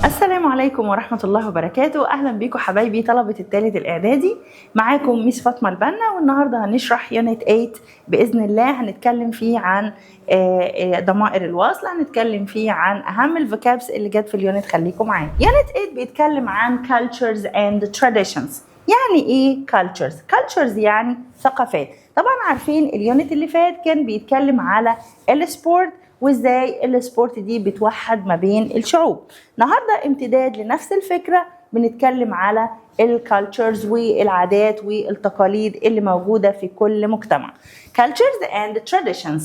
السلام عليكم ورحمة الله وبركاته. أهلا بيكم حبايبي طلبة الثالث الإعدادي. معاكم ميس فاطمة البنا، والنهاردة هنشرح يونت 8 بإذن الله. هنتكلم فيه عن ضمائر الوصل، هنتكلم فيه عن أهم الفوكابس اللي جت في اليونت. خليكم معايا. يونت 8 بيتكلم عن cultures and traditions. يعني إيه cultures؟ cultures يعني ثقافات. طبعا عارفين اليونت اللي فات كان بيتكلم على السبورت وازاي السبورت دي بتوحد ما بين الشعوب. النهارده امتداد لنفس الفكره، بنتكلم على الكالتشرز والعادات والتقاليد اللي موجوده في كل مجتمع. cultures and traditions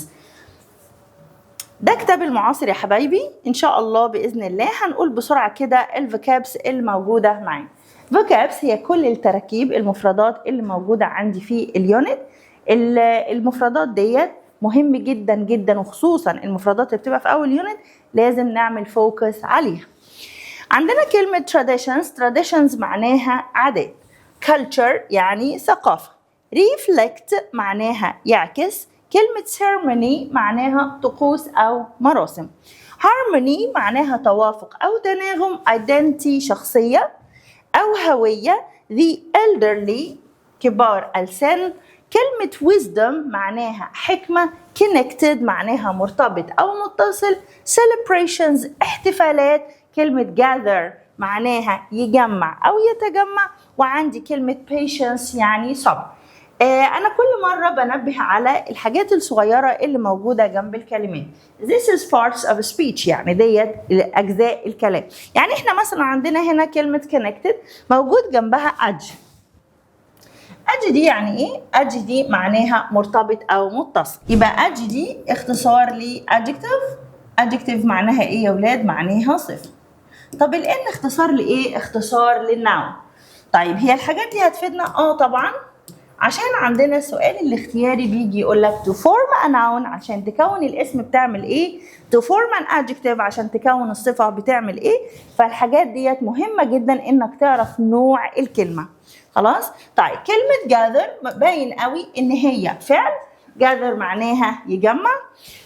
ده كتاب المعاصر يا حبايبي. ان شاء الله باذن الله هنقول بسرعه كده الفوكابس اللي موجوده معانا. فوكابس هي كل التراكيب المفردات اللي موجوده عندي في اليونت. المفردات ديت مهم جدا جدا، وخصوصا المفردات اللي بتبقى في اول يونت لازم نعمل فوكس عليها. عندنا كلمة traditions معناها عادات. culture يعني ثقافة. reflect معناها يعكس. كلمة ceremony معناها طقوس أو مراسم. harmony معناها توافق أو تناغم. identity شخصية أو هوية. the elderly كبار السن. كلمة wisdom معناها حكمة. connected معناها مرتبط أو متصل. celebrations احتفالات. كلمة gather معناها يجمع أو يتجمع. وعندي كلمة patience يعني صبر. أنا كل مرة بنبه على الحاجات الصغيرة اللي موجودة جنب الكلمات. This is parts of speech، يعني ديت أجزاء الكلام. يعني إحنا مثلا عندنا هنا كلمة connected موجود جنبها adj. adj دي يعني إيه؟ adj دي معناها مرتبط أو متصل. يبقى adj دي اختصار ل adjective. adjective معناها إيه يا ولاد؟ معناها صفة. طب الإن اختصار لإيه؟ اختصار للناون. طيب هي الحاجات دي هتفيدنا؟ طبعا، عشان عندنا السؤال الاختياري بيجي يقول لك to form a noun عشان تكون الاسم بتعمل ايه؟ to form an adjective عشان تكون الصفة بتعمل ايه؟ فالحاجات ديت مهمة جدا انك تعرف نوع الكلمة. خلاص؟ طيب كلمة gather باين قوي ان هي فعل. gather معناها يجمع،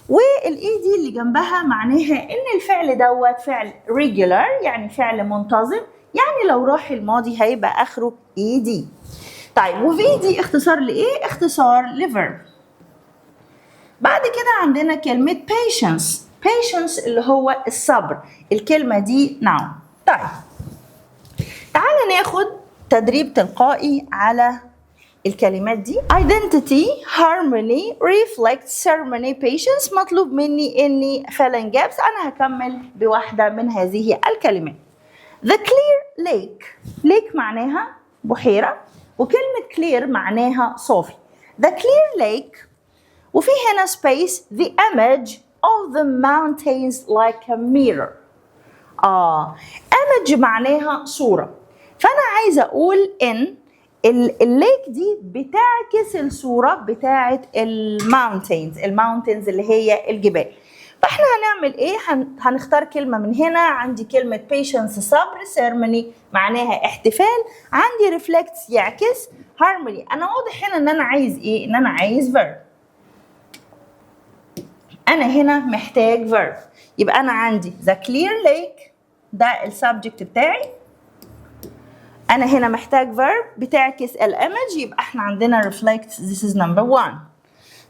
والاي دي اللي جنبها معناها ان الفعل دوت فعل regular يعني فعل منتظم، يعني لو راح الماضي هيبقى اخره اي دي. طيب وفي دي اختصار لايه؟ اختصار لفيرب. بعد كده عندنا كلمة patience اللي هو الصبر. الكلمة دي noun. طيب تعالى ناخد تدريب تلقائي على الكلمات دي. identity, harmony, reflect, ceremony, patience. مطلوب مني اني fill in gaps. انا هكمل بواحدة من هذه الكلمات. the clear lake معناها بحيرة، وكلمة clear معناها صافي. the clear lake، وفي هنا space the image of the mountains like a mirror. image معناها صورة، فأنا عايزة أقول إن الليك دي بتعكس الصورة بتاعة الماونتينز اللي هي الجبال. فاحنا هنعمل ايه؟ هنختار كلمة من هنا. عندي كلمة patience صبر. ceremony معناها احتفال. عندي reflect يعكس. harmony انا واضح هنا ان انا عايز ايه؟ ان انا عايز verb. انا هنا محتاج verb. يبقى انا عندي the clear lake ده السبجكت بتاعي. انا هنا محتاج verb بتعكس الامج. يبقى احنا عندنا reflect. this is number 1.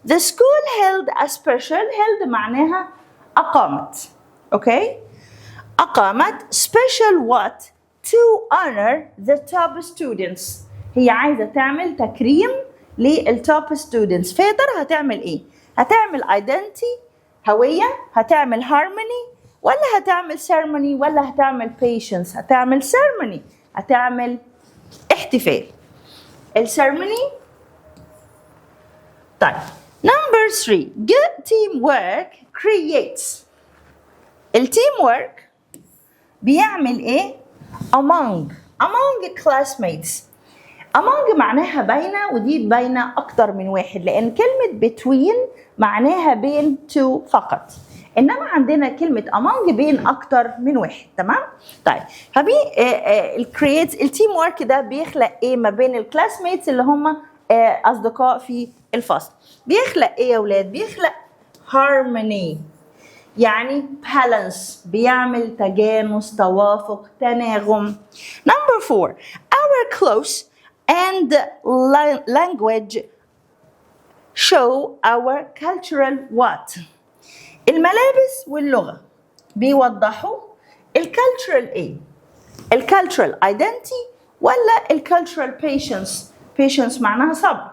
the school held a special. held معناها أقامت. أوكي؟ أقامت special what to honor the top students. هي عايزة تعمل تكريم للtop students. فيا ترى هتعمل إيه؟ هتعمل identity هوية، هتعمل harmony، ولا هتعمل ceremony، ولا هتعمل patience؟ هتعمل ceremony، هتعمل احتفال. الceremony. طيب Number 3. Good teamwork creates. الteamwork بيعمل ايه؟ among classmates. among معناها بين، ودي بين أكتر من واحد، لأن كلمة between معناها بين two فقط، إنما عندنا كلمة among بين أكتر من واحد. تمام؟ طيب الteamwork ده بيخلق ايه ما بين الكلاسميتس اللي هم أصدقاء في الفصل؟ بيخلق ايه يا ولاد؟ بيخلق harmony. يعني balance بيعمل تجانس توافق تناغم. Number 4 our clothes and language show our cultural what. الملابس واللغة بيوضحوا الكالتشرال ايه؟ الكالتشرال identity ولا الكالتشرال patience معناها صبر.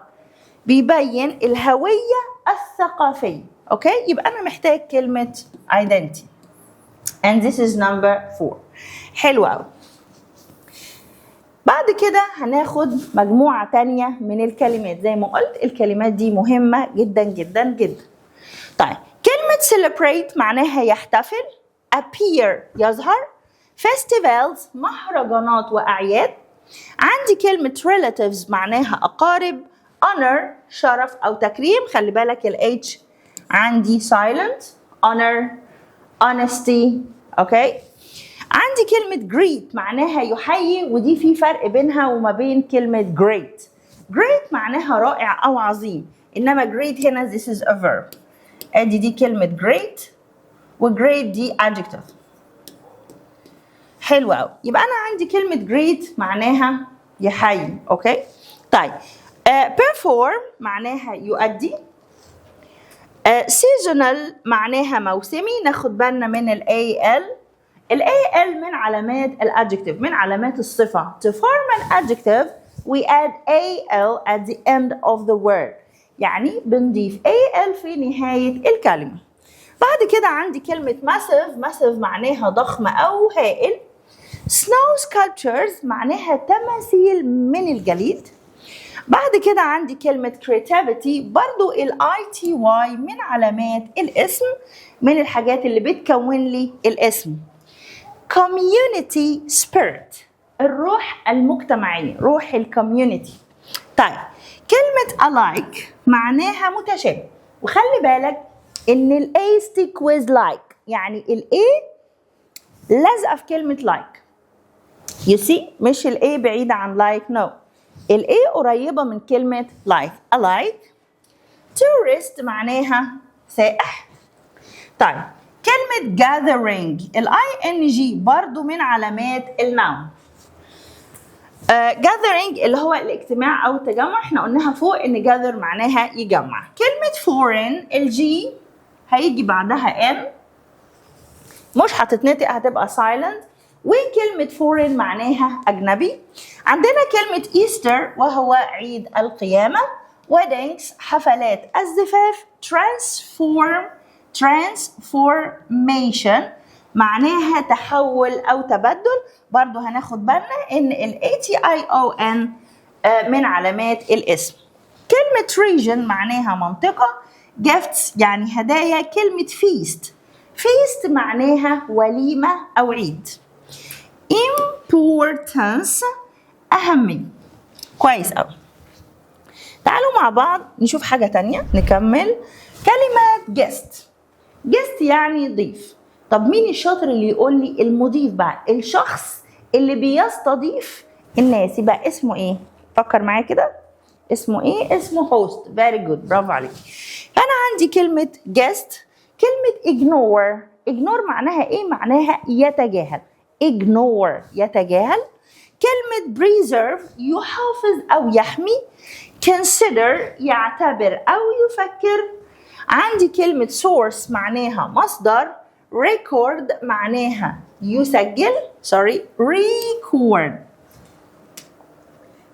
بيبين الهوية الثقافية. اوكي يبقى انا محتاج كلمة identity and this is number 4. حلو قوي. بعد كده هناخد مجموعة تانية من الكلمات. زي ما قلت الكلمات دي مهمة جدا جدا جدا. طيب كلمة celebrate معناها يحتفل، appear يظهر، festivals مهرجانات وأعياد. عندي كلمة relatives معناها أقارب، honor شرف أو تكريم، خلي بالك ال H عندي silent، honor honesty. أوكي عندي كلمة greet معناها يحيي، ودي في فرق بينها وما بين كلمة great. great معناها رائع أو عظيم، إنما great هنا this is a verb. أدي دي كلمة great وgreat دي adjective. حلو قوي. يبقى أنا عندي كلمة great معناها يحيي. أوكي طيب perform معناها يؤدي. seasonal معناها موسمي، ناخد بالنا من ال AL. ال AL من علامات الادجكتيف، من علامات الصفة. To form an adjective we add AL at the end of the word. يعني بنضيف AL في نهاية الكلمة. بعد كده عندي كلمة massive معناها ضخم أو هائل. snow sculptures معناها تماثيل من الجليد. بعد كده عندي كلمة creativity، برضو ال ITY من علامات الاسم، من الحاجات اللي بتكون لي الاسم. community spirit الروح المجتمعية، روح الكوميونتي. طيب كلمة alike معناها متشابه، وخلي بالك ان ال A stick with like، يعني ال A لازقة في كلمة like. you see مش ال A بعيدة عن like، no ال A قريبة من كلمة like. alike tourist معناها سائح. طيب كلمة gathering ال ING برضو من علامات النون. gathering اللي هو الاجتماع أو التجمع، احنا قلناها فوق إن gather معناها يجمع. كلمة foreign ال G هيجي بعدها N، مش هتتنطق هتبقى silent، وكلمة foreign معناها أجنبي. عندنا كلمة Easter وهو عيد القيامة. weddings حفلات الزفاف. transformation معناها تحول أو تبدل، برضو هناخد بالنا إن ال ATION من علامات الاسم. كلمة region معناها منطقة. gifts يعني هدايا. كلمة feast معناها وليمة أو عيد. importance أهمية. كويس أوي. تعالوا مع بعض نشوف حاجة تانية نكمل. كلمة guest يعني ضيف. طب مين الشاطر اللي يقول لي المضيف بقى، الشخص اللي بيستضيف الناس، يبقى اسمه ايه؟ فكر معايا كده، اسمه ايه؟ اسمه host. very good برافو عليك. فأنا عندي كلمة guest. كلمة ignore معناها ايه؟ معناها يتجاهل. ignore يتجاهل. كلمة preserve يحافظ أو يحمي. consider يعتبر أو يفكر. عندي كلمة source معناها مصدر. record معناها يسجل. record.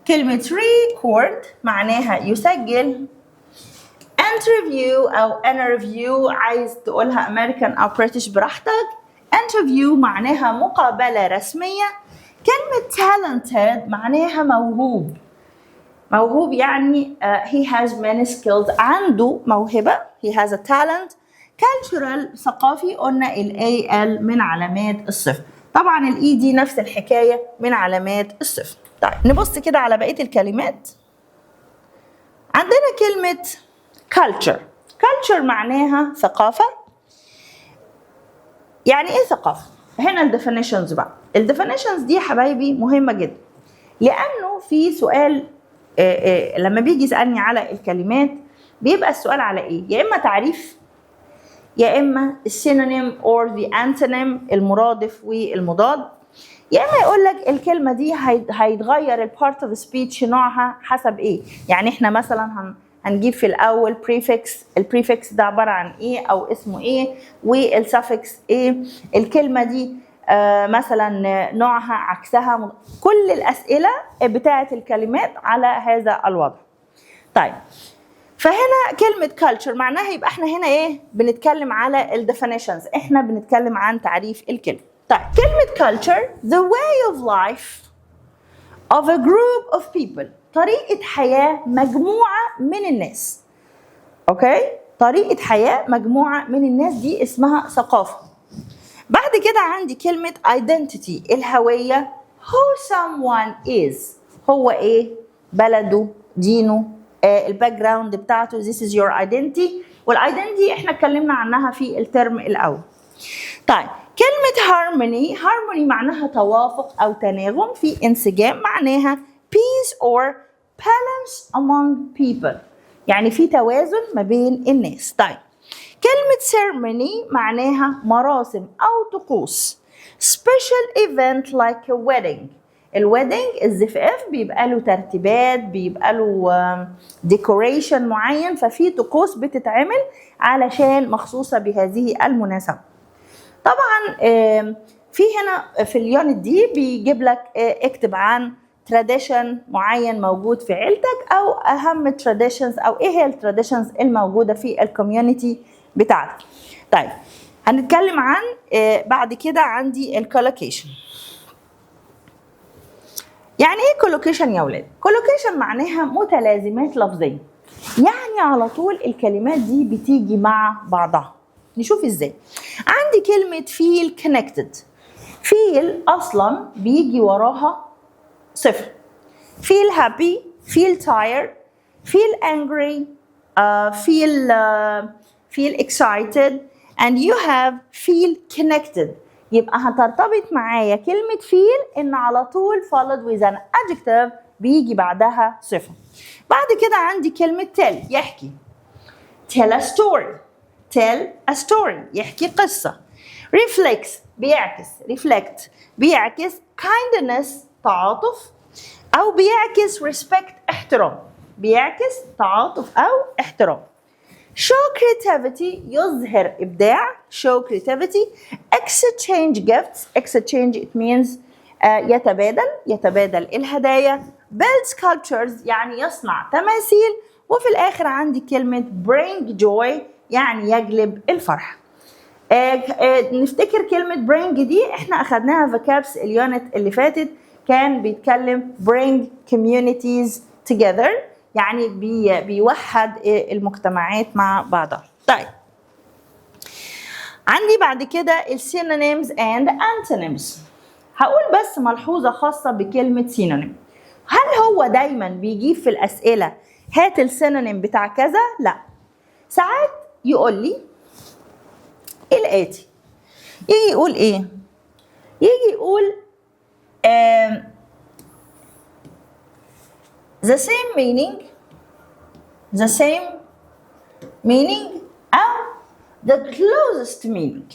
كلمة record معناها يسجل. interview أو interview عايز تقولها American أو British براحتك. interview معناها مقابلة رسمية. كلمة talented معناها موهوب يعني he has many skills، عنده موهبة. he has a talent. cultural ثقافي، قلنا ال AL من علامات الصفر. طبعا ال E دي نفس الحكاية من علامات الصفر. طيب نبص كده على بقية الكلمات. عندنا كلمة culture معناها ثقافة. يعني ايه ثقافة؟ هنا الديفينيشنز بقى. الديفينيشنز دي يا حبايبي مهمة جدا، لأنه في سؤال لما بيجي يسألني على الكلمات بيبقى السؤال على ايه؟ يا إما تعريف، يا اما السينونيم or the antonym المرادف والمضاد، يا اما يقول لك الكلمه دي هيتغير البارت اوف سبيتش نوعها حسب ايه. يعني احنا مثلا هنجيب في الاول prefix، البريفكس ده عباره عن ايه او اسمه ايه، والسفكس ايه. الكلمه دي مثلا نوعها عكسها. كل الاسئله بتاعه الكلمات على هذا الوضع. طيب فهنا كلمة culture معناها يبقى احنا هنا ايه؟ بنتكلم على ال definitions، احنا بنتكلم عن تعريف الكلمة. طيب كلمة culture the way of life of a group of people، طريقة حياة مجموعة من الناس. اوكي؟ طريقة حياة مجموعة من الناس دي اسمها ثقافة. بعد كده عندي كلمة identity الهوية who someone is، هو ايه؟ بلده، دينه، الباك جراوند بتاعته. this is your identity، والايدنتي احنا اتكلمنا عنها في الترم الاول. طيب كلمة harmony معناها توافق او تناغم، في انسجام، معناها peace or balance among people، يعني في توازن ما بين الناس. طيب كلمة ceremony معناها مراسم او طقوس، special event like a wedding. الويدنج الزفاف بيبقى له ترتيبات، بيبقى له ديكوريشن معين، ففي طقوس بتتعمل علشان مخصوصة بهذه المناسبة. طبعا في هنا في اليونت دي بيجيب لك اكتب عن تراديشن معين موجود في عيلتك، او اهم تراديشنز، او ايه هي التراديشنز الموجودة في الكوميونتي بتاعتك. طيب هنتكلم عن بعد كده عندي الكولوكيشن. يعني ايه كولوكيشن يا ولاد؟ كولوكيشن معناها متلازمات لفظيه، يعني على طول الكلمات دي بتيجي مع بعضها. نشوف ازاي. عندي كلمه feel connected. feel اصلا بيجي وراها صفه. feel happy، feel tired، feel angry، feel excited and you have feel connected. يبقى هترتبط معايا كلمة feel إن على طول followed with an adjective بيجي بعدها صفة. بعد كده عندي كلمة tell يحكي. tell a story، tell a story يحكي قصة. reflects بيعكس، reflect بيعكس kindness تعاطف، أو بيعكس respect احترام، بيعكس تعاطف أو احترام. show creativity يظهر إبداع، show creativity. exchange gifts، exchange it means يتبادل الهدايا. build sculptures يعني يصنع تماثيل. وفي الآخر عندي كلمة bring joy يعني يجلب الفرح. نفتكر كلمة bring دي احنا أخدناها vocabs اليونت اللي فاتت، كان بيتكلم bring communities together يعني بيوحد المجتمعات مع بعضها. طيب عندي بعد كده السينونيمز and antonyms. هقول بس ملحوظة خاصة بكلمة سينونيم. هل هو دايما بيجيب في الأسئلة هات السينونيم بتاع كذا؟ لا، ساعات يقول لي الآتي. يجي يقول إيه؟ يجي يقول the same meaning أو the closest meaning،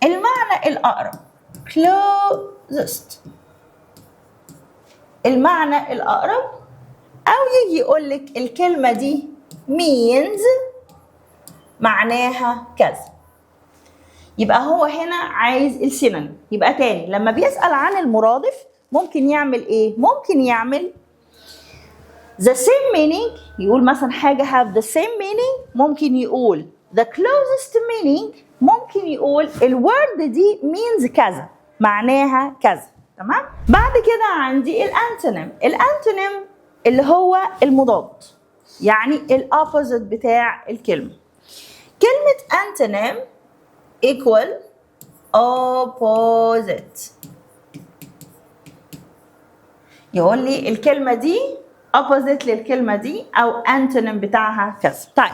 المعنى الأقرب. closest المعنى الأقرب. أو يجي يقول لك الكلمة دي means معناها كذا. يبقى هو هنا عايز السينونيم. يبقى تاني لما بيسأل عن المرادف ممكن يعمل إيه؟ ممكن يعمل the same meaning، يقول مثلا حاجة have the same meaning، ممكن يقول the closest meaning، ممكن يقول الورد دي means كذا معناها كذا. تمام؟ بعد كده عندي الانتونيم. الانتونيم اللي هو المضاد، يعني الأوبوزيت بتاع الكلمة. كلمة antonym equal opposite. يقول لي الكلمة دي opposite للكلمة دي أو antonym بتاعها كذا. طيب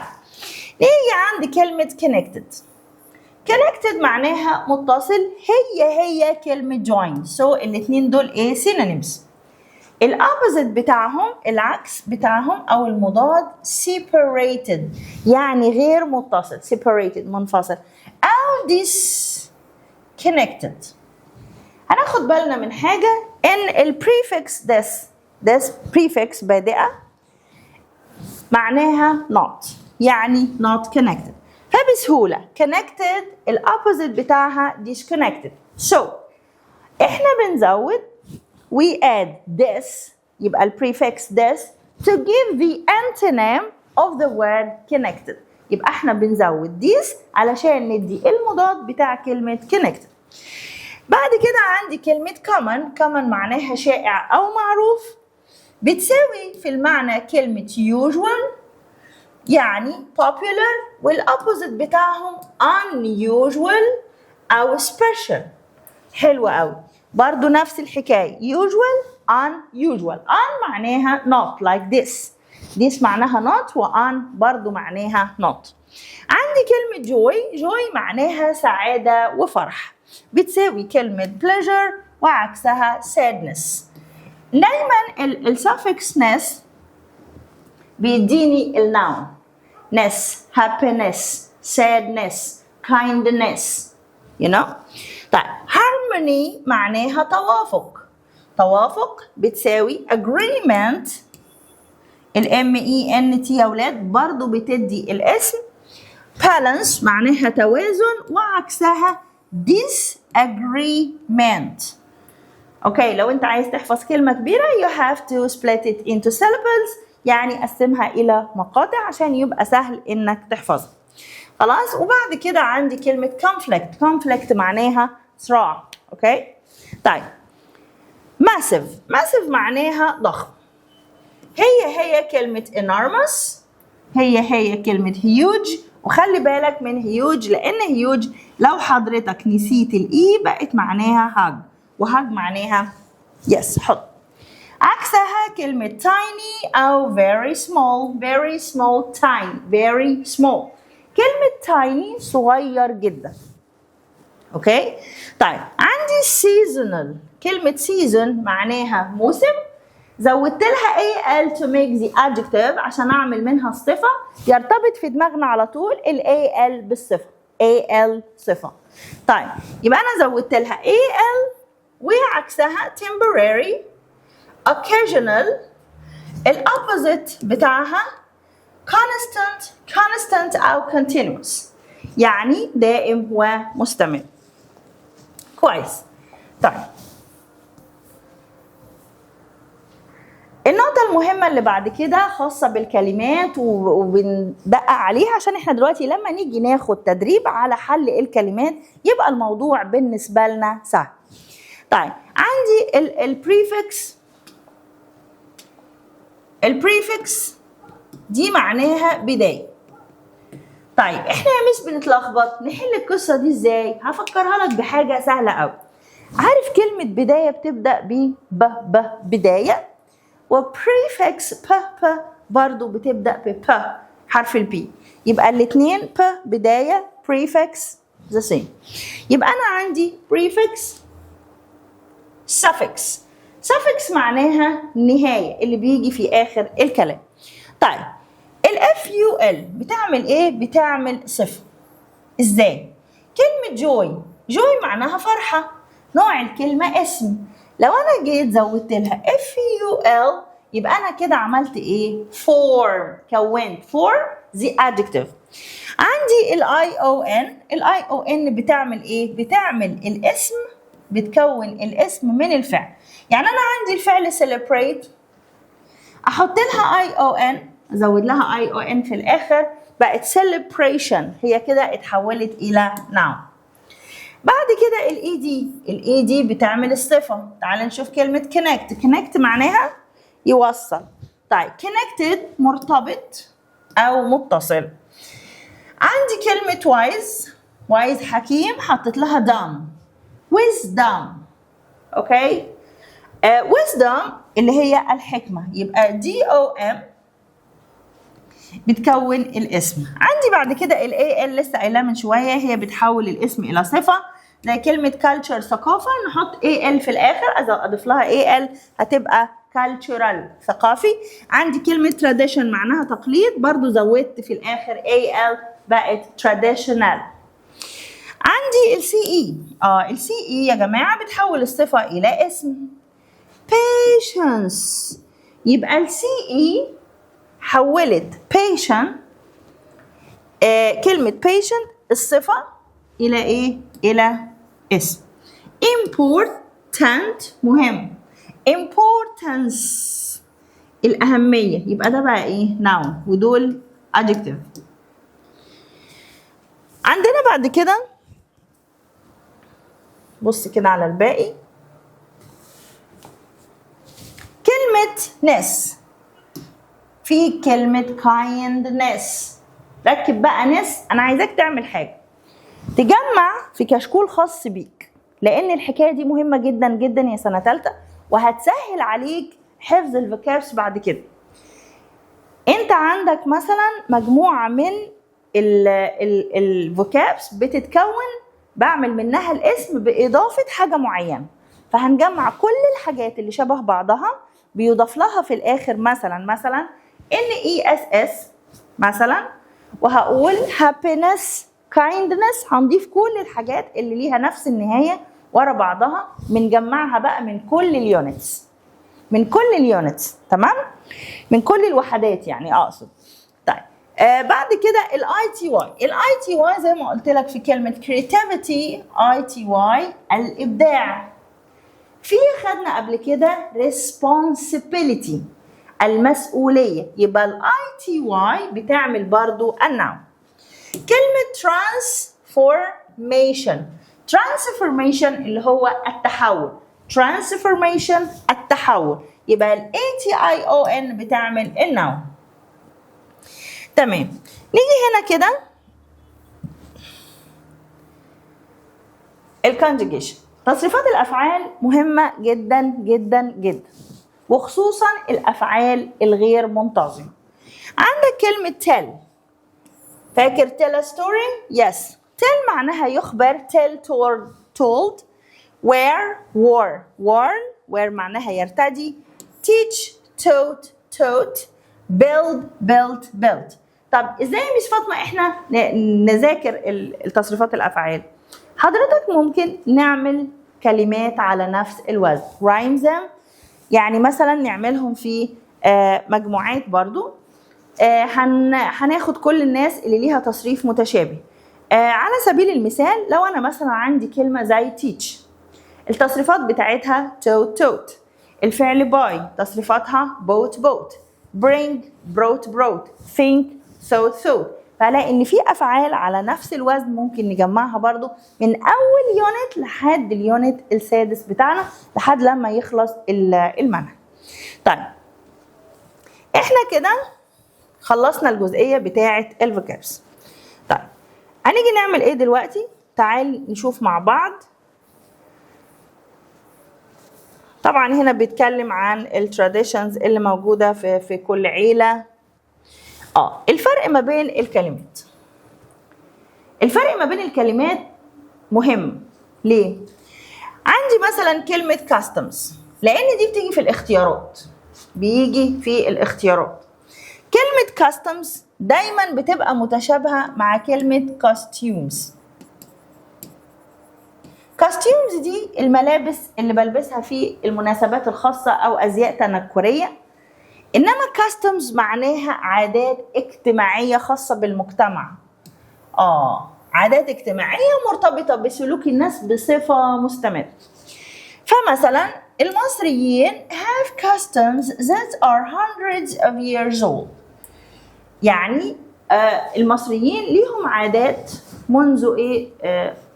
نيجي عند كلمة connected. connected معناها متصل، هي كلمة join. so الاتنين دول ايه؟ synonyms. الأوبوزيت بتاعهم العكس بتاعهم أو المضاد separated يعني غير متصل، separated منفصل. disconnected. هناخد بالنا من حاجة إن البريفكس this prefix بادئة معناها not، يعني not connected. فبسهولة connected الأوبوزيت بتاعها disconnected. So إحنا بنزود we add this يبقى البريفكس this to give the antonym of the word connected. يبقى إحنا بنزود this علشان ندي المضاد بتاع كلمة connected. بعد كده عندي كلمة common معناها شائع أو معروف، بتساوي في المعنى كلمة usual يعني popular، والأوبوزيت بتاعهم unusual أو special. حلوة أوي. برضو نفس الحكاية usual unusual. معناها not like this معناها not، وon برضو معناها not. عندي كلمة joy معناها سعادة وفرح، بتساوي كلمة pleasure وعكسها sadness. دايما الsuffix ness بيديني النون ness happiness sadness kindness you know. طيب harmony معناها توافق بتساوي agreement MENT يا ولاد برضو بتدي الاسم. balance معناها توازن وعكسها disagreement. اوكي لو انت عايز تحفظ كلمة كبيرة you have to split it into syllables، يعني قسمها الى مقاطع عشان يبقى سهل انك تحفظها. خلاص. وبعد كده عندي كلمة conflict معناها صراع. اوكي طيب massive معناها ضخم، هي كلمة enormous، هي كلمة huge. وخلي بالك من huge لان huge لو حضرتك نسيت الاي بقت معناها hug، وhug معناها yes حط. عكسها كلمة tiny أو very small tiny very small. كلمة tiny صغير جدا. اوكي طيب عندي seasonal. كلمة season معناها موسم، زودت لها al to make the adjective عشان اعمل منها الصفة، يرتبط في دماغنا على طول al بالصفة، al صفة. طيب يبقى انا زودت لها al وعكسها temporary occasional. الأوبوزيت بتاعها constant أو continuous يعني دائم ومستمر. كويس. طيب النقطة المهمة اللي بعد كده خاصة بالكلمات وبندقق عليها عشان احنا دلوقتي لما نيجي ناخد تدريب على حل الكلمات يبقى الموضوع بالنسبة لنا سهل. طيب عندي البريفكس دي معناها بداية. طيب احنا يا مس بنتلخبط، نحل القصة دي ازاي؟ هفكرها لك بحاجة سهلة قوي. عارف كلمة بداية بتبدأ ب بداية، وبريفكس ب برضو بتبدأ ب حرف البي، يبقى الاتنين ب بداية بريفكس the same. يبقى أنا عندي بريفكس suffix معناها نهاية اللي بيجي في آخر الكلام. طيب FUL بتعمل إيه؟ بتعمل صفة. إزاي؟ كلمة joy معناها فرحة، نوع الكلمة اسم. لو أنا جيت زودت لها FUL يبقى أنا كده عملت إيه؟ كونت the adjective. عندي ION بتعمل إيه؟ بتعمل الاسم، بتكون الاسم من الفعل. يعني أنا عندي الفعل celebrate أحط لها ION، أزود لها ION في الآخر بقت celebration، هي كده اتحولت إلى noun. بعد كده الإي دي بتعمل الصفة. تعال نشوف كلمة connect معناها يوصل. طيب connected مرتبط أو متصل. عندي كلمة wise حكيم، حطيت لها wisdom. اوكي wisdom اللي هي الحكمة، يبقى DOM بتكون الاسم. عندي بعد كده AL لسه قايلاه من شوية، هي بتحول الاسم إلى صفة، زي كلمة culture ثقافة نحط AL في الآخر، أضيف لها AL هتبقى cultural ثقافي. عندي كلمة tradition معناها تقليد، برضو زودت في الآخر AL بقت traditional. عندي السي اي. السي اي يا جماعه بتحول الصفه الى اسم. patience. يبقى السي اي حولت patient، كلمه patient الصفه الى ايه؟ الى اسم. important مهم. importance الأهمية، يبقى ده بقى إيه؟ noun، ودول adjective. عندنا بعد كده بص كده على الباقي، كلمة ness. في كلمة kindness. ركب بقى نس، أنا عايزاك تعمل حاجة، تجمع في كشكول خاص بيك، لأن الحكاية دي مهمة جدا جدا يا سنة تالتة، وهتسهل عليك حفظ الفوكابس بعد كده. انت عندك مثلا مجموعة من الفوكابس بتتكون، بعمل منها الاسم بإضافة حاجة معينة، فهنجمع كل الحاجات اللي شبه بعضها بيضاف لها في الآخر مثلا NESS مثلا، وهقول happiness kindness، هنضيف كل الحاجات اللي ليها نفس النهاية ورا بعضها، بنجمعها بقى من كل اليونتس، تمام، من كل الوحدات يعني اقصد. طيب بعد كده الاي تي واي زي ما قلت لك في كلمه creativity، اي تي واي الابداع. في خدنا قبل كده responsibility المسؤوليه، يبقى الاي تي واي بتعمل برضو النوم. كلمه transformation اللي هو التحول، يبقى ال ATION بتعمل النوم. تمام، نيجي هنا كده الكونجيجيشن. تصريفات الافعال مهمه جدا جدا جدا، وخصوصا الافعال الغير منتظمه. عندك كلمه tell. فاكر tell a story؟ yes. tell معناها يخبر، tell told. where معناها يرتدي. teach taught. built. طب ازاي مش فاطمه احنا نذاكر التصريفات الافعال؟ حضرتك ممكن نعمل كلمات على نفس الوزن rhymes، يعني مثلا نعملهم في مجموعات برضو. هناخد كل الناس اللي ليها تصريف متشابه. على سبيل المثال لو انا مثلا عندي كلمه زي teach، التصريفات بتاعتها taught. الفعل buy تصريفاتها bought. bring brought. think thought. فهلاقي ان في افعال على نفس الوزن ممكن نجمعها برضو من اول يونت لحد اليونت السادس بتاعنا، لحد لما يخلص المنهج. طيب احنا كده خلصنا الجزئيه بتاعه الفوكابس. طيب هنيجي نعمل ايه دلوقتي؟ تعال نشوف مع بعض. طبعا هنا بيتكلم عن التراديشنز اللي موجوده في كل عيله. الفرق ما بين الكلمات مهم. ليه؟ عندي مثلا كلمه كاستمز، لان دي بتيجي في الاختيارات. كلمه كاستمز دايما بتبقى متشابهه مع كلمه كاستيومز. كاستيومز دي الملابس اللي بلبسها في المناسبات الخاصة أو أزياء تنكرية، إنما كاستمز معناها عادات اجتماعية خاصة بالمجتمع. عادات اجتماعية مرتبطة بسلوك الناس بصفة مستمرة. فمثلا المصريين have customs that are hundreds of years old، يعني المصريين ليهم عادات منذ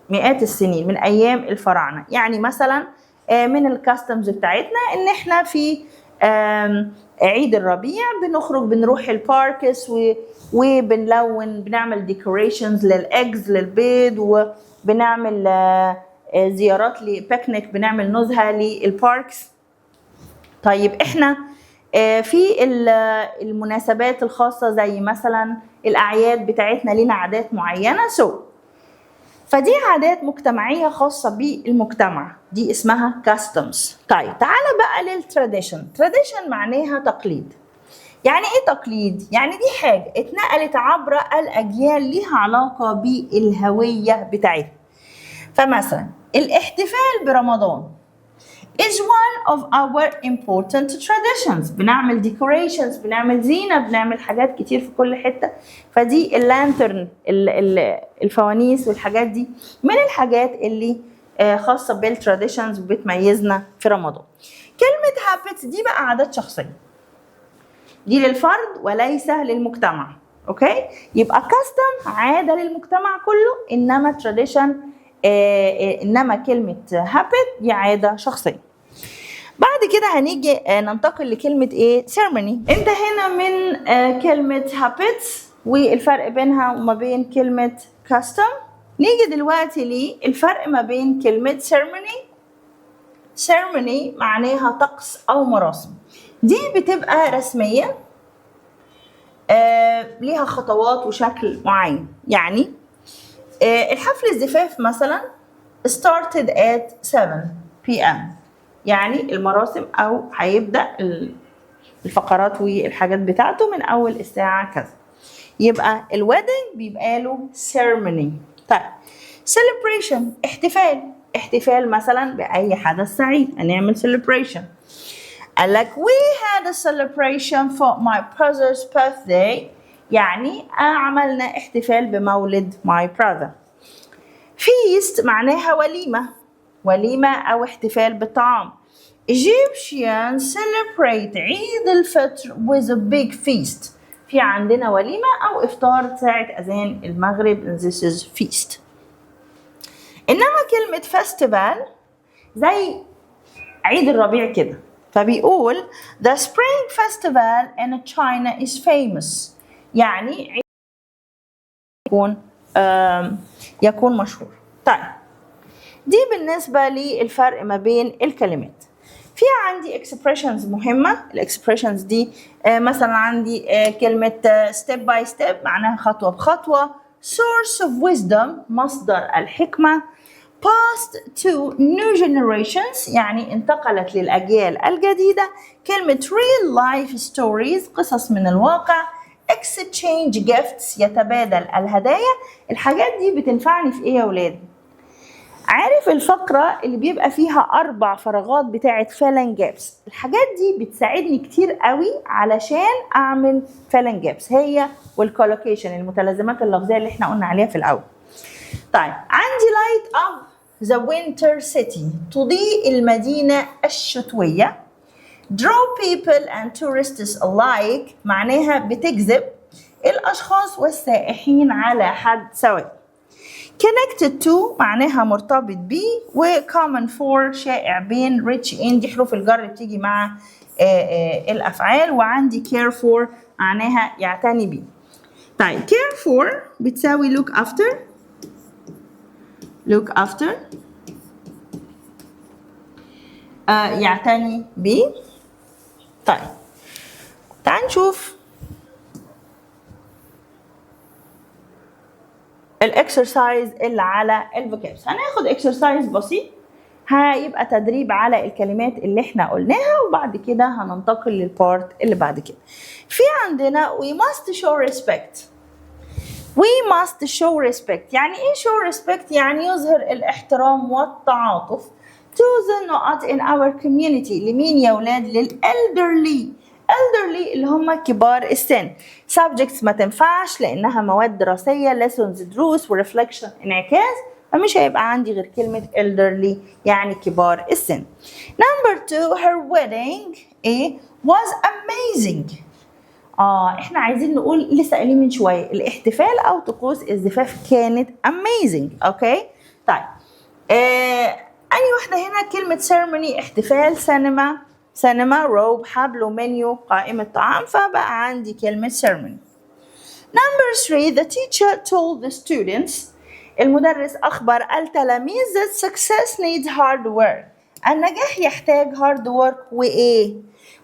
مئات السنين، من ايام الفراعنه. يعني مثلا من الكاستمز بتاعتنا ان احنا في عيد الربيع بنخرج بنروح الباركس وبنلون، بنعمل ديكوريشنز للاجز للبيض، وبنعمل زيارات لبيكنيك، بنعمل نزهه للباركس. طيب احنا في المناسبات الخاصه زي مثلا الاعياد بتاعتنا لنا عادات معينه، فدي عادات مجتمعية خاصة بالمجتمع، دي اسمها customs. طيب تعالى بقى للتراديشن. تراديشن معناها تقليد. يعني ايه تقليد؟ يعني دي حاجة اتنقلت عبر الأجيال ليها علاقة بالهوية بتاعتها. فمثلا الاحتفال برمضان is one of our important traditions. بنعمل decorations، بنعمل زينة، بنعمل حاجات كتير في كل حتة. فدي اللانترن، الفوانيس والحاجات دي من الحاجات اللي خاصة بالتراديشنز وبتميزنا في رمضان. كلمة habits دي بقى عادات شخصية، دي للفرد وليس للمجتمع. اوكي، يبقى custom عادة للمجتمع كله، انما tradition انما كلمة habit دي عادة شخصية. بعد كده هنيجي ننتقل لكلمة ايه؟ ceremony. انتهينا من كلمة habits والفرق بينها وما بين كلمة custom. نيجي دلوقتي للفرق ما بين كلمة ceremony. ceremony معناها طقس أو مراسم، دي بتبقى رسمية ليها خطوات وشكل معين. يعني الحفل الزفاف مثلا started at 7 p.m. يعني المراسم أو هيبدأ الفقرات والحاجات بتاعته من أول الساعة كذا. يبقى الويدنج بيبقى له ceremony. طيب celebration احتفال مثلا بأي حدث سعيد هنعمل celebration. قال لك we had a celebration for my brother's birthday، يعني عملنا احتفال بمولد my brother. feast معناها وليمة أو احتفال بالطعام. Egyptians celebrate عيد الفطر with a big feast. في عندنا وليمة أو إفطار ساعة أذان المغرب. This is feast. إنما كلمة festival زي عيد الربيع كده، فبيقول the spring festival in China is famous، يعني يكون مشهور. طيب دي بالنسبة للفرق ما بين الكلمات. في عندي expressions مهمة. الاكسبريشنز دي مثلا عندي كلمة step by step معناها خطوة بخطوة. source of wisdom مصدر الحكمة. passed to new generations يعني انتقلت للأجيال الجديدة. كلمة real life stories قصص من الواقع. exchange gifts يتبادل الهدايا. الحاجات دي بتنفعني في ايه يا ولاد؟ عارف الفقرة اللي بيبقى فيها 4 فراغات بتاعة فيلن جابس؟ الحاجات دي بتساعدني كتير قوي علشان اعمل فيلن جابس، هي والكولوكيشن المتلازمات اللفظية اللي احنا قلنا عليها في الاول. طيب عندي light up the winter city تضيء المدينة الشتوية. draw people and tourists alike معناها بتجذب الأشخاص والسائحين على حد سواء. connected to معناها مرتبط بيه، و common for شائع بين، rich in دي حروف الجر اللي بتيجي مع الأفعال. وعندي care for معناها يعتني بيه. طيب care for بتساوي look after. يعتني بيه. طيب تعال نشوف الاكسرسايز اللي على الفوكابس. هناخد اكسرسايز بسيط هيبقى تدريب على الكلمات اللي احنا قلناها، وبعد كده هننتقل للبارت اللي بعد كده. في عندنا we must show respect. يعني ايه show respect؟ يعني يظهر الاحترام والتعاطف to the not in our community. لمين يا ولاد؟ للelderly اللي هم كبار السن. subjects ما تنفعش لانها مواد دراسيه، lessons دروس، ورeflection انعكاس، فمش هيبقى عندي غير كلمه elderly يعني كبار السن. number 2 her wedding was amazing. احنا عايزين نقول لسه قايلين من شويه الاحتفال او طقوس الزفاف كانت amazing. اوكي طيب أي واحدة هنا؟ كلمة ceremony احتفال، سينما روب، حبل، منيو، قائمة طعام، فبقى عندي كلمة ceremony. number 3 the teacher told the students المدرس أخبر التلاميذ that success needs hard work. النجاح يحتاج hard work وإيه؟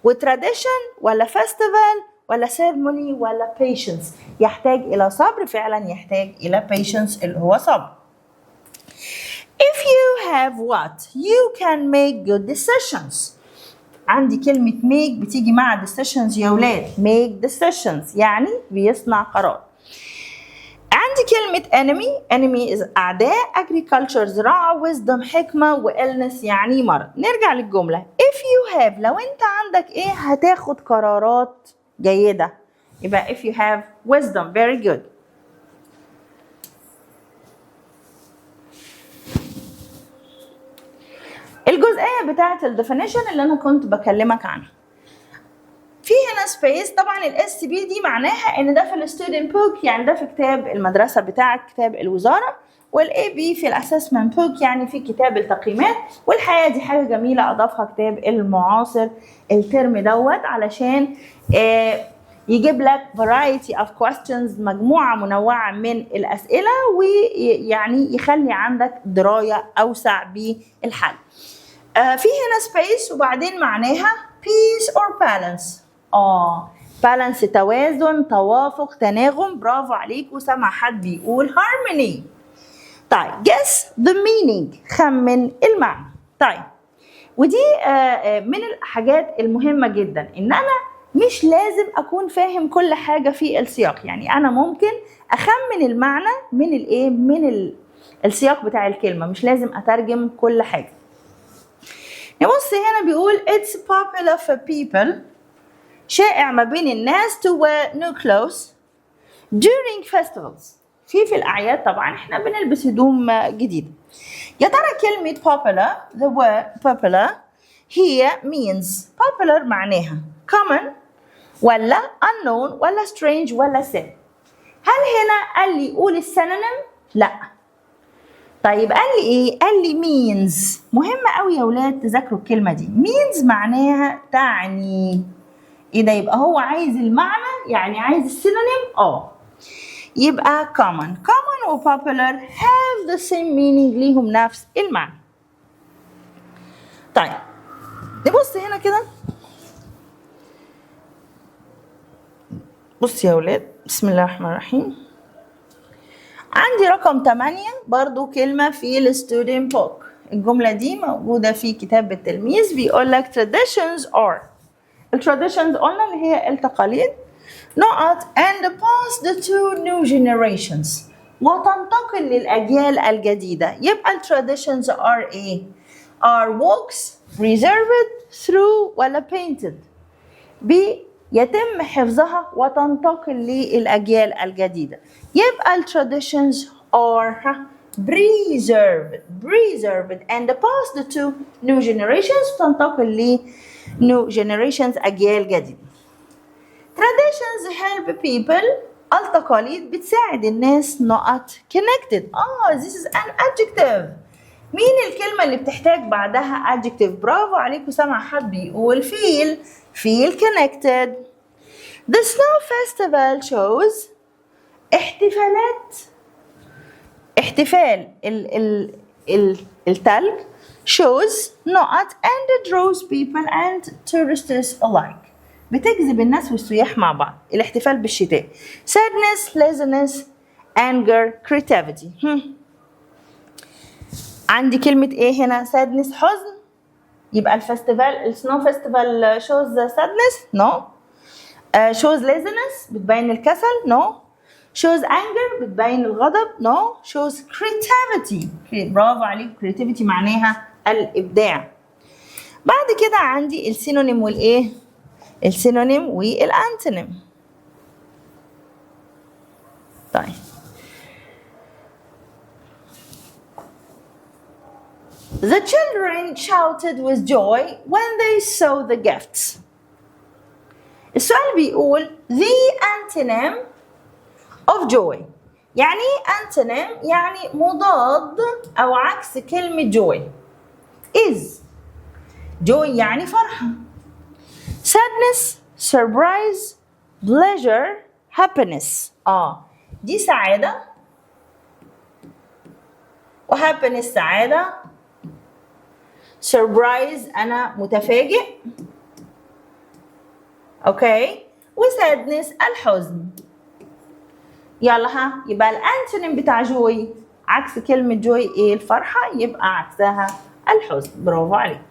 وtradition ولا festival ولا ceremony ولا patience؟ يحتاج إلى صبر، فعلا يحتاج إلى patience اللي هو صبر. If you have what? You can make good decisions. عندي كلمة make بتيجي مع decisions يا ولاد. make decisions يعني بيصنع قرار. عندي كلمة enemy is أعداء، agriculture زراعة، wisdom حكمة، و illness يعني مرض. نرجع للجملة if you have، لو أنت عندك إيه هتاخد قرارات جيدة، يبقى if you have wisdom. very good. الجزئية بتاعة الديفينيشن اللي أنا كنت بكلمك عنها، في هنا سبيس. طبعا الاس بي دي معناها ان ده في الستودنت بوك، يعني ده في كتاب المدرسه بتاعك، كتاب الوزاره. والاي بي في الاسسمنت بوك، يعني في كتاب التقييمات. والحقيقه دي حاجه جميله اضافها كتاب المعاصر الترم دوت، علشان يجيب لك variety of questions، مجموعه منوعه من الاسئله، ويعني يخلي عندك درايه اوسع بالحل. في هنا سبيس وبعدين معناها peace or balance. بالانس توازن، توافق، تناغم. برافو عليك. وسمع حد بيقول harmony. طيب guess the meaning، خمن المعنى. طيب ودي من الحاجات المهمة جدا، ان انا مش لازم اكون فاهم كل حاجة في السياق. يعني انا ممكن اخمن المعنى من الايه، من السياق بتاع الكلمة، مش لازم اترجم كل حاجة. نبص هنا بيقول it's popular for people، شائع ما بين الناس to wear new clothes during festivals. في الأعياد طبعا احنا بنلبس هدوم جديدة. يا ترى كلمة popular، the word popular هي means popular معناها common ولا unknown ولا strange ولا sad؟ هل هنا قال لي قول السينونيم؟ لا. طيب قال لي ايه؟ قال لي means. مهم قوي يا ولاد تذاكروا الكلمة دي. means معناها تعني. ايه ده؟ يبقى هو عايز المعنى، يعني عايز السينونيم. يبقى common و popular have the same meaning، ليهم نفس المعنى. طيب نبص هنا كده. بص يا ولاد، بسم الله الرحمن الرحيم. عندي رقم 8 برضو كلمة في الستودنت بوك. الجملة دي موجودة في كتاب التلميذ، بيقول لك traditions are. التراديشنز قلنا اللي هي التقاليد، نقط and pass to new generations، وتنتقل للأجيال الجديدة. يبقى التراديشنز are ايه؟ are walks preserved through ولا painted، يتم حفظها وتنتقل للأجيال الجديدة. يبقى التراديشنز are preserved and passed to new generations، تنتقل ل new generations أجيال جديدة. traditions help people، التقاليد بتساعد الناس نقط connected. this is an adjective. مين الكلمة اللي بتحتاج بعدها adjective؟ برافو عليكم. سمع حد بيقول feel connected. The snow festival shows، احتفال التلج shows نقط and draws people and tourists alike، بتجذب الناس والسياح مع بعض. الاحتفال بالشتاء sadness laziness anger creativity. عندي كلمة ايه هنا؟ sadness حزن. يبقى السنو فيستيفال shows sadness no. shows laziness بتبين الكسل no. shows anger بتبين الغضب no. shows creativity، برافو عليك. creativity معناها الإبداع. بعد كده عندي السينونيم والإيه؟ السينونيم والأنتونيم. طيب The children shouted with joy when they saw the gifts. السؤال بيقول the antonym of joy. يعني antonym يعني مضاد أو عكس كلمة joy is. joy يعني فرحة. sadness surprise pleasure happiness. دي سعادة و happiness سعادة. surprise أنا متفاجئ. اوكي. وسادنس الحزن. يلا يبقى الانتونيم بتاع جوي عكس كلمة جوي ايه؟ الفرحة، يبقى عكسها الحزن. برافو عليك.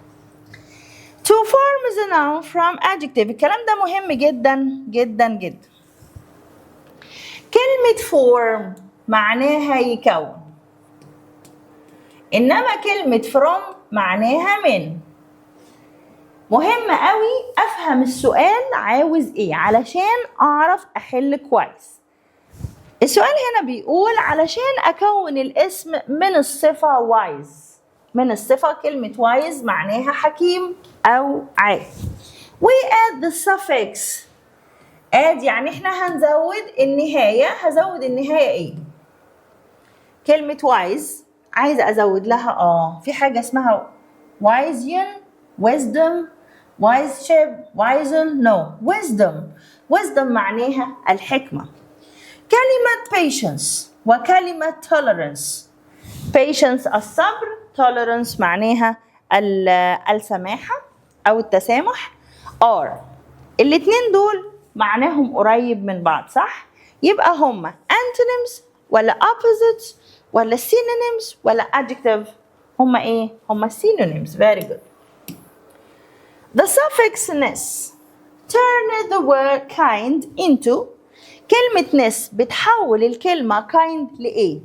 To form the noun from adjective. الكلام ده مهم جدا جدا جدا. كلمة form معناها يكون، إنما كلمة from معناها من. مهم قوي أفهم السؤال عاوز إيه علشان أعرف أحل كويس. السؤال هنا بيقول علشان أكون الاسم من الصفة wise. من الصفة كلمة wise معناها حكيم أو عاقل. We add the suffix. add يعني احنا هنزود النهاية. هزود النهاية ايه؟ كلمة wise عايزة أزود لها في حاجة اسمها wisean, wisdom, wiseship, wiser, no, wisdom. wisdom معناها الحكمة. كلمة patience وكلمة tolerance. patience الصبر، tolerance معناها السماحة أو التسامح. are الاتنين دول معناهم قريب من بعض صح؟ يبقى هما antonyms ولا opposites ولا synonyms ولا adjective؟ هما ايه؟ هما synonyms. very good. The suffix ness turn the word kind into. كلمة ness بتحول الكلمة kind لإيه؟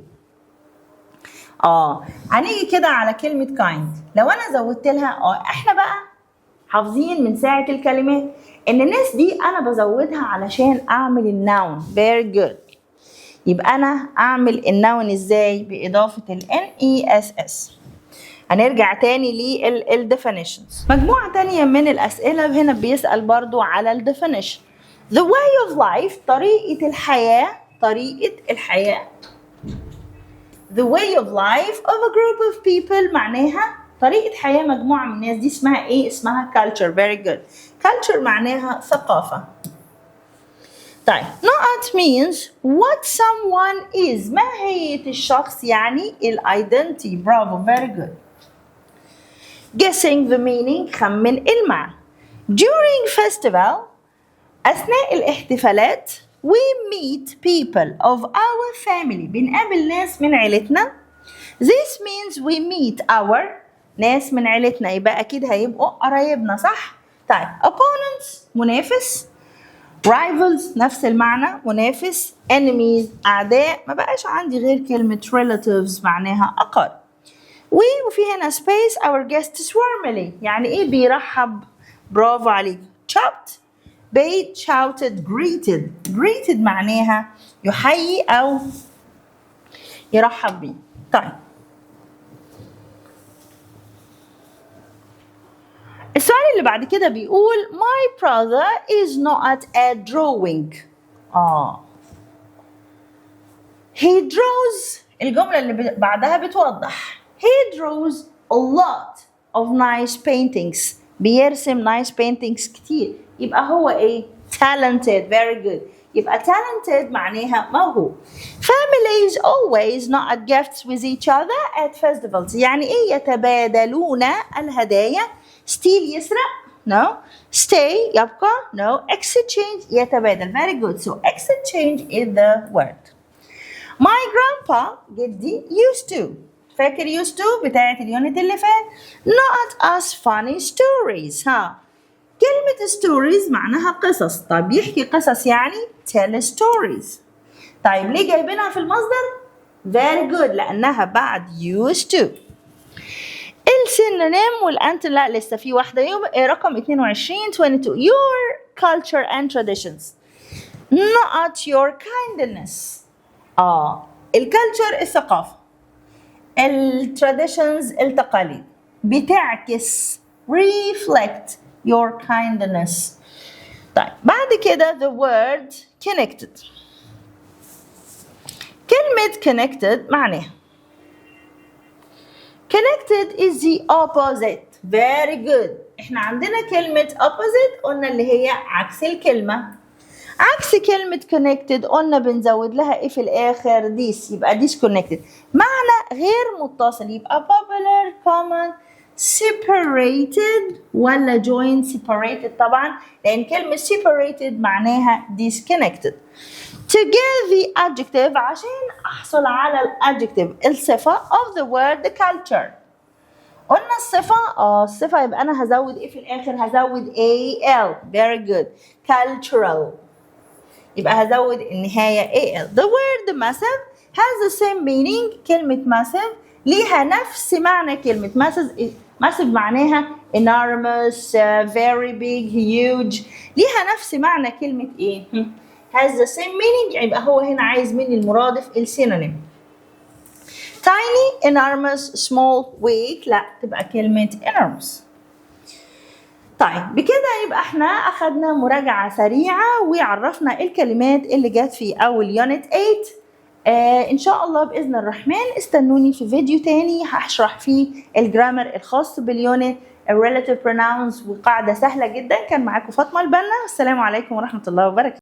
هنيجي كده على كلمة kind. لو أنا زودت لها إحنا بقى حافظين من ساعة الكلمات إن ness دي أنا بزودها علشان أعمل النون. very good. يبقى أنا أعمل النون إزاي؟ بإضافة ال NESS. هنرجع تاني للديفينيشنز. مجموعة تانية من الأسئلة هنا بيسأل برضو على الديفينيشن. The way of life طريقة الحياة. طريقة الحياة. The way of life of a group of people معناها طريقة حياة مجموعة من الناس. دي اسمها إيه؟ اسمها culture. very good. culture معناها ثقافة. طيب not means what someone is. ماهية الشخص يعني identity. برافو. very good. guessing the meaning خمن المعنى. during festival أثناء الاحتفالات we meet people of our family. بنقابل ناس من عيلتنا. this means we meet our ناس من عيلتنا يبقى أكيد هيبقوا قرايبنا صح؟ طيب opponents منافس. rivals نفس المعنى منافس. enemies أعداء. ما بقاش عندي غير كلمة relatives معناها أقارب. وفي هنا space our guests warmly يعني إيه بيرحب؟ برافو عليك. chopped bait shouted greeted. greeted معناها يحيي أو يرحب بيه. طيب السؤال اللي بعد كده بيقول my brother is not at drawing. he draws. الجملة اللي بعدها بتوضح. he draws a lot of nice paintings. بيرسم nice paintings كتير. يبقى هو ايه؟ talented. very good. يبقى talented معناها موهوب. families always not at gifts with each other at festivals. يعني ايه يتبادلون الهدايا؟ steal يسرق. no. stay يبقى. no. exchange يتبادل. very good. so exchange is the word. my grandpa جدي used to. فاكر used to بتاعت اليونت اللي فات؟ not us funny stories. كلمة stories معناها قصص. طيب يحكي قصص يعني tell stories. طيب ليه جايبينها في المصدر؟ very good لأنها بعد used to. السينونيم والأنت لا لسه في واحدة رقم 22 your culture and traditions not your kindness. الكالتشر الثقافة. التراديشنز التقاليد بتعكس reflect your kindness. طيب بعد كده the word connected. كلمة connected معناها connected is the opposite. very good. احنا عندنا كلمة opposite قلنا اللي هي عكس الكلمة. عكس كلمة connected قلنا بنزود لها ايه في الاخر؟ this. يبقى disconnected معنى غير متصل. يبقى popular common separated ولا joined؟ separated طبعا لان كلمة separated معناها disconnected. to get the adjective عشان احصل على الادجكتيف الصفة of the word the culture. قلنا الصفة الصفة يبقى انا هزود ايه في الاخر؟ هزود al. very good. cultural يبقى هزود النهاية al. the word مثلا has the same meaning. كلمة massive ليها نفس معنى كلمة massive معناها enormous, very big, huge. ليها نفس معنى كلمة ايه؟ has the same meaning، يعني يبقى هو هنا عايز مني المرادف السينونيم. tiny, enormous, small, weak، لا تبقى كلمة enormous. طيب بكده يبقى احنا اخدنا مراجعة سريعة وعرفنا الكلمات اللي جت في اول يونت 8. ان شاء الله باذن الرحمن استنوني في فيديو تاني هشرح فيه الجرامر الخاص باليونت الريلاتيف بروناونز، وقاعدة سهلة جدا. كان معاكم فاطمة البنا، والسلام عليكم ورحمة الله وبركاته.